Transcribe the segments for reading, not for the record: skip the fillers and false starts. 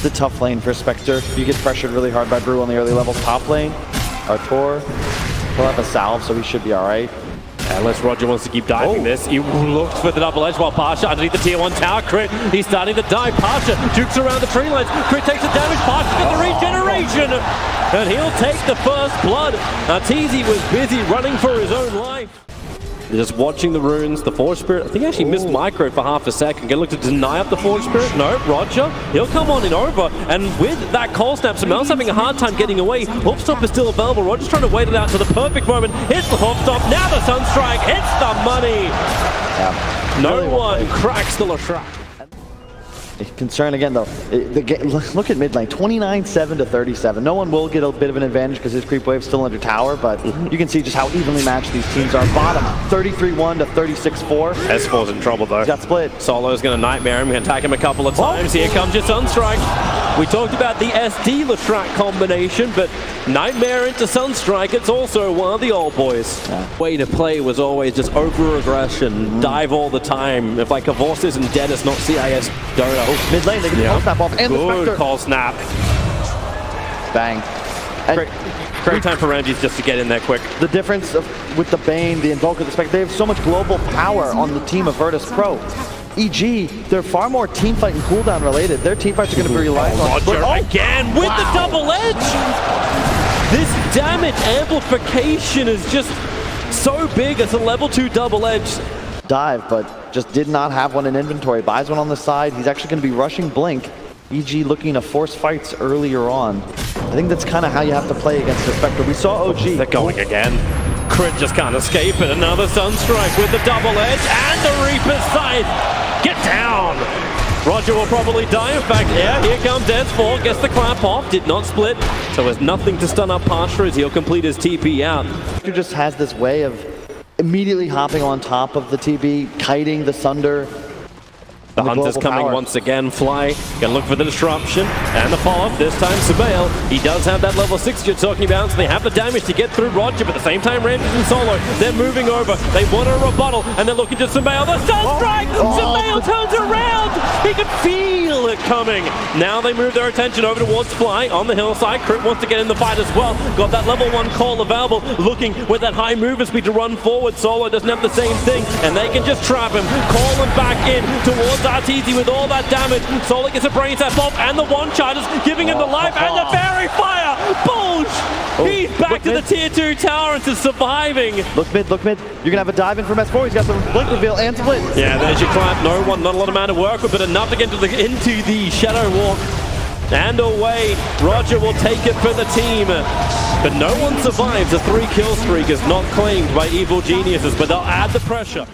It's a tough lane for Spectre. You get pressured really hard by Brew on the early levels. Top lane, Artur, he'll have a salve, so he should be all right. Unless Roger wants to keep diving this. He looks for the double edge while Pasha underneath the tier 1 tower. Crit, he's starting to dive. Pasha jukes around the tree lines. Crit takes the damage. Pasha gets the regeneration. And he'll take the first blood. Arteezy was busy running for his own life. Just watching the runes, the Forge Spirit. I think he actually missed Micro for half a second. Gonna look to deny up the Forge Spirit. No, Roger, he'll come on in over. And with that Cold Snap, Samel's having a hard time getting away. Hoof Stomp is still available. Roger's trying to wait it out to the perfect moment. Hits the Hoof Stomp. Now the Sunstrike hits the money. Yeah. No really one cracks the Lashrak. Concern again though, look at mid lane, 29-7 to 37. No one will get a bit of an advantage because his creep wave's still under tower, but you can see just how evenly matched these teams are. Bottom, 33-1 to 36-4. S4's in trouble though. He's got split. Solo's gonna nightmare him, gonna attack him a couple of times. Here comes your Sunstrike. We talked about the SD Lashrak combination, but Nightmare into Sunstrike, it's also one of the old boys. Yeah. Way to play was always just over-aggression, dive all the time. If like Cavorce isn't dead, it's not CIS Dota. Mid lane, they get the Cold Snap off, and good the Spectre. Cold Snap. Bang. Great time for Ramses just to get in there quick. The difference with the Bane, the Invoker, the Spectre, they have so much global power on the team of Virtus.Pro. E.g., they're far more teamfight and cooldown related. Their teamfights are going to be reliant on... Roger again with the double edge! This damage amplification is just so big. It's a level 2 double edge. Dive, but just did not have one in inventory. Buys one on the side. He's actually going to be rushing Blink. E.g. looking to force fights earlier on. I think that's kind of how you have to play against the Spectre. We saw OG. They're going again. Crit just can't escape it. Another Sunstrike with the double edge and the Reaper's Scythe. Get down! Roger will probably die. In fact, yeah, here comes S4. Gets the clap off. Did not split. So there's nothing to stun up Pasha as he'll complete his TP out. Spectre just has this way of immediately hopping on top of the TB, kiting the Sunder. The Hunter's coming once again, Fly, gonna look for the disruption, and the follow-up, this time Sabail. He does have that level 6 you're talking about, so they have the damage to get through Roger, but at the same time Ramses and Solo, they're moving over, they want a rebuttal, and they're looking to Sabail, the Sunstrike! Sabail turns around! He could feel it coming! Now they move their attention over towards Fly on the hillside. Crit wants to get in the fight as well, got that level 1 call available, looking with that high movement speed to run forward. Solo doesn't have the same thing, and they can just trap him, call him back in towards Arteezy with all that damage. Solo gets a brain tap off, and the one-chargers giving him the life, and the fairy fire! Bulge! He's back to the tier 2 tower into surviving. Look mid, look mid. You're gonna have a dive in from S4. He's got the Blink reveal and split. Yeah, there's your clap. No one, not a lot of amount of work with, but enough to get into the Shadow Walk. And away, Roger will take it for the team. But no one survives. A 3-kill streak is not claimed by Evil Geniuses, but they'll add the pressure.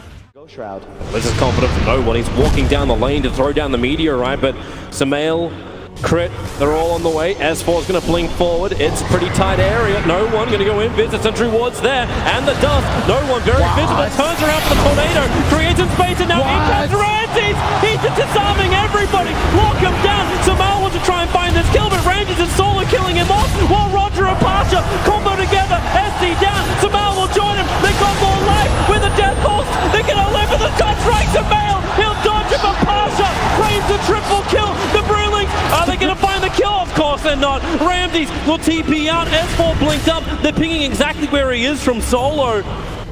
Shroud. This is confident for no one. He's walking down the lane to throw down the meteorite, but Samael, Crit, they're all on the way. S4 is going to blink forward. It's pretty tight area. No one going to go in. Visit Sentry Ward's there. And the dust. No one very visible. Turns around for the tornado. Creates some space, and now in comes Ramses. He's just disarming everybody. Lock him down. Samael wants to try and find this kill, but Ramses and Solo killing him off. While Roger and Pasha combo together. SD down. Samael will join him. They got more life with a death pulse. They're going to live with the Sunstrike. Samael. He'll dodge him, but Pasha claims the triple kill. The Brewlings, are they going to find the kill? Of course they're not. Ramses will TP out. S4 blinked up. They're pinging exactly where he is from Solo.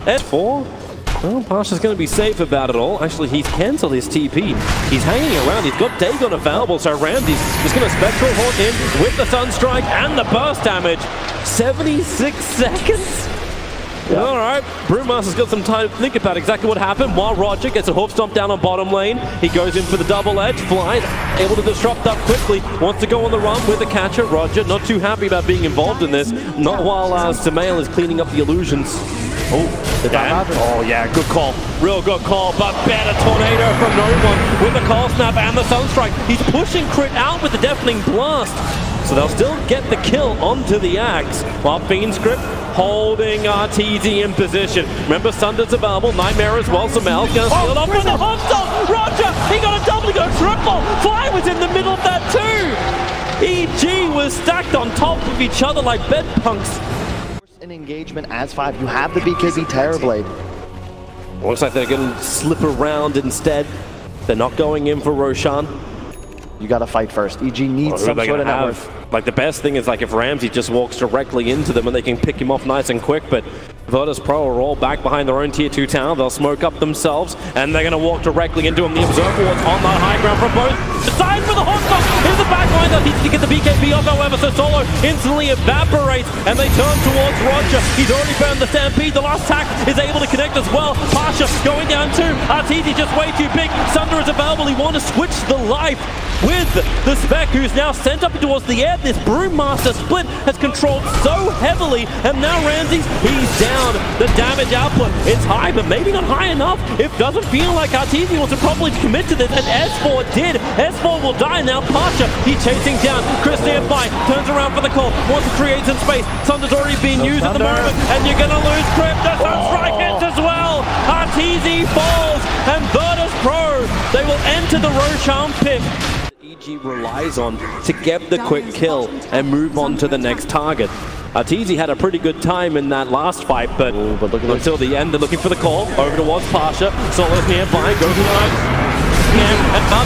S4? Well, Pasha's going to be safe about it all. Actually, he's cancelled his TP. He's hanging around. He's got Dagon available, so Ramses is going to Spectral Haunt in with the Sunstrike and the burst damage. 76 seconds? Yeah. All right, Brewmaster's got some time to think about exactly what happened while Roger gets a hoof stomp down on bottom lane. He goes in for the double edge, Flies, able to disrupt up quickly, wants to go on the run with the catcher. Roger not too happy about being involved in this, not while Samael is cleaning up the illusions. Oh yeah, good call, real good call, but better tornado from no one with the call snap and the Sunstrike. He's pushing Crit out with the deafening blast. So they'll still get the kill onto the axe, while Fiendscript holding Arteezy in position. Remember, Sunder's available, Nightmare as well, Samel's gonna steal it off with the hot stop! Roger, he got a double, he got a triple! Fly was in the middle of that too! EG was stacked on top of each other like bed punks. In engagement as 5, you have the BKB Terrorblade. Looks like they're gonna slip around instead. They're not going in for Roshan. you got to fight first. EG needs some sort of network. Like, the best thing is, like, if Ramsey just walks directly into them and they can pick him off nice and quick, but Virtus.Pro are all back behind their own tier 2 tower. They'll smoke up themselves, and they're going to walk directly into him. The Observer Ward's on the high ground from both sides for the hot stop. Here's the back line. They'll need to get the BKB off, however, so Solo instantly evaporates, and they turn towards Roger. He's already burned the Stampede. The last tack is able to connect as well. Pasha going down too. Arteezy just way too big. Sunder is available. He wants to switch the life with the Spec, who's now sent up towards the air. This Brewmaster split has controlled so heavily, and now Ramsey's, he's down. The damage output, it's high, but maybe not high enough. It doesn't feel like Arteezy wants to properly commit to this, and S4 did. S4 will die now. Pasha, he's chasing down. Chris nearby, turns around for the call, wants to create some space. Thunder's already being used at the moment, and you're going to lose Crypt. The Sunstrike hits as well. Arteezy falls, and Virtus.Pro, they will enter the Roshan pit. EG relies on to get the quick kill and move on to the next target. Arteezy had a pretty good time in that last fight, but until the end, they're looking for the call. Over towards Pasha. Solo's nearby, goes to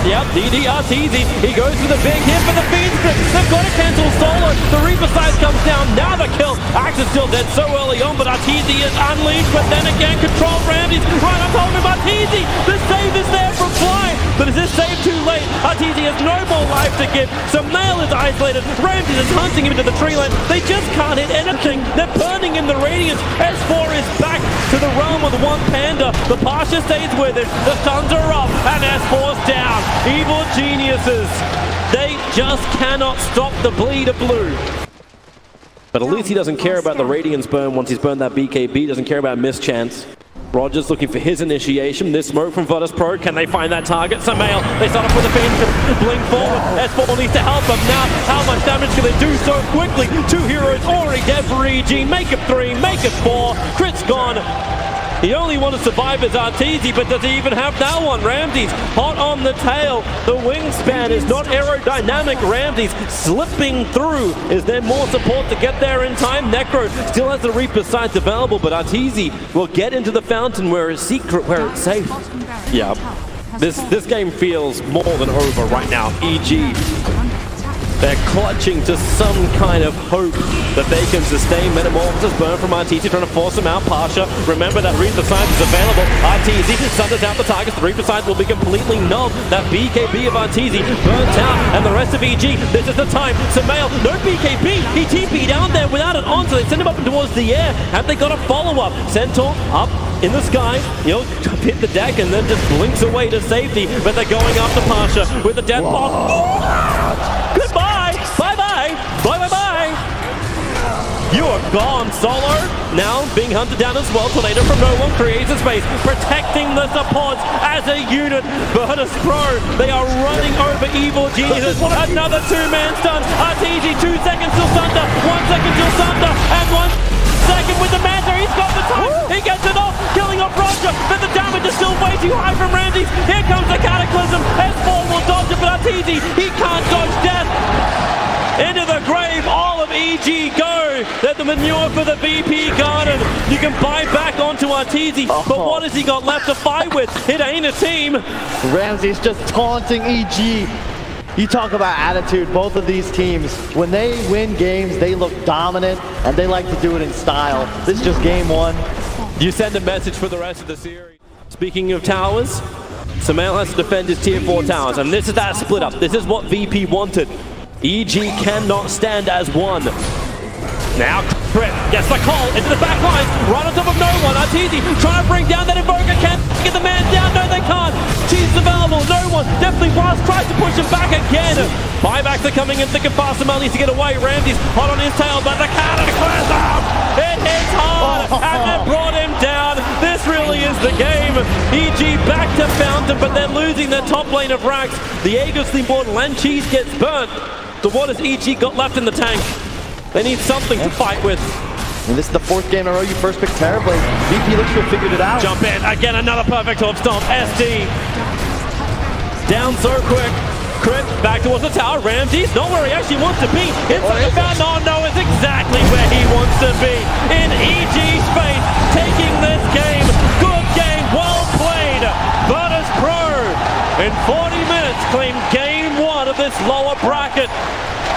yep, DD Arteezy. He goes for the big hit for the feed strip. They've got to cancel Solo. The Reaper side comes down. Now the kill. Axe is still dead so early on, but Arteezy is unleashed. But then again, control Ramsey's right on top of him. Arteezy, the save is there from Fly. But is this save too late? Arteezy has no more life to give. Sumail is isolated. Ramsey is hunting him into the tree line. They just can't hit anything. They're burning in the Radiance. S4 is back to the realm with one Panda. The Pasha stays with it. The Suns are up, and S4's down. Evil geniuses. They just cannot stop the bleed of blue. But at least he doesn't care about the Radiance burn once he's burned that BKB. Doesn't care about mischance. Roger's looking for his initiation. This smoke from Virtus.Pro. Can they find that target? Sumail, they start off with a feint to blink forward. S4 needs to help them now. How much damage can they do so quickly? 2 heroes already dead for EG. Make it 3, make it 4. Crit's gone. The only one to survive is Arteezy, but does he even have that one? Ramsey's hot on the tail. The wingspan is not aerodynamic. Ramsey's slipping through. Is there more support to get there in time? Necro still has the Reaper sights available, but Arteezy will get into the fountain where it's secret, where it's safe. Yeah, this game feels more than over right now. EG, they're clutching to some kind of hope that they can sustain. Metamorphosis burn from Arteezy, trying to force him out. Pasha, remember that Reaper Science is available. Arteezy sunders out the targets. The Reaper Science will be completely null. That BKB of Arteezy burnt out, and the rest of EG, this is the time. Sumail, no BKB. He TP'd down there without it on, so they send him up towards the air. Have they got a follow-up? Centaur up in the sky. He'll hit the deck and then just blinks away to safety, but they're going after Pasha with the death box. Goodbye! Bye-bye! Bye-bye-bye! You are gone, Solo. Now being hunted down as well. Tornado from no one creates a space, protecting the supports as a unit. Virtus.Pro, they are running over Evil Geniuses. Another 2-man stun. Arteezy, 2 seconds till Sunder, 1 second till Sunder, and 1 second with the Manta. He's got the time. He gets it off, killing off Roger, but the damage is still way too high from Ramsey. Here comes the Cataclysm. S4 will dodge it, but Arteezy, he can't dodge death. Into the grave, all of EG go. They're the manure for the VP Garden. You can buy back onto Arteezy, but what has he got left to fight with? It ain't a team. Ramsey's just taunting EG. You talk about attitude, both of these teams, when they win games, they look dominant, and they like to do it in style. This is just game 1. You send a message for the rest of the series. Speaking of towers, Sumail has to defend his tier 4 towers, and this is that split up. This is what VP wanted. EG cannot stand as one. Now Crit gets the call into the back line, right on top of no one. Arteezy trying to bring down that Invoker, can't get the man down, no they can't. Cheese available, no one, definitely Blast tries to push him back again. Buybacks are coming in thick and fast, Sumail needs to get away. Ramsey's hot on his tail, but the Cataclysm, it hits hard, and they brought him down. This really is the game. EG back to Fountain, but they're losing their top lane of Rax. The Aegis board, Lancheese gets burnt. So what has EG got left in the tank? They need something to fight with. And this is the 4th game in a row you first picked Terrorblade. VP looks to have figured it out. Jump in, again another perfect top stomp. SD down so quick. Crit back towards the tower. Ramsey's not where he actually wants to be. Inside the fountain, oh no, it's exactly where he wants to be. In EG's face, taking this game. Good game, well played. Virtus.Pro in 40 minutes claimed game 1 of this this lower bracket,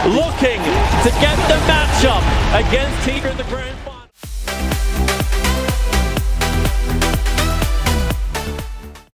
looking to get the matchup against Tiger in the grand final.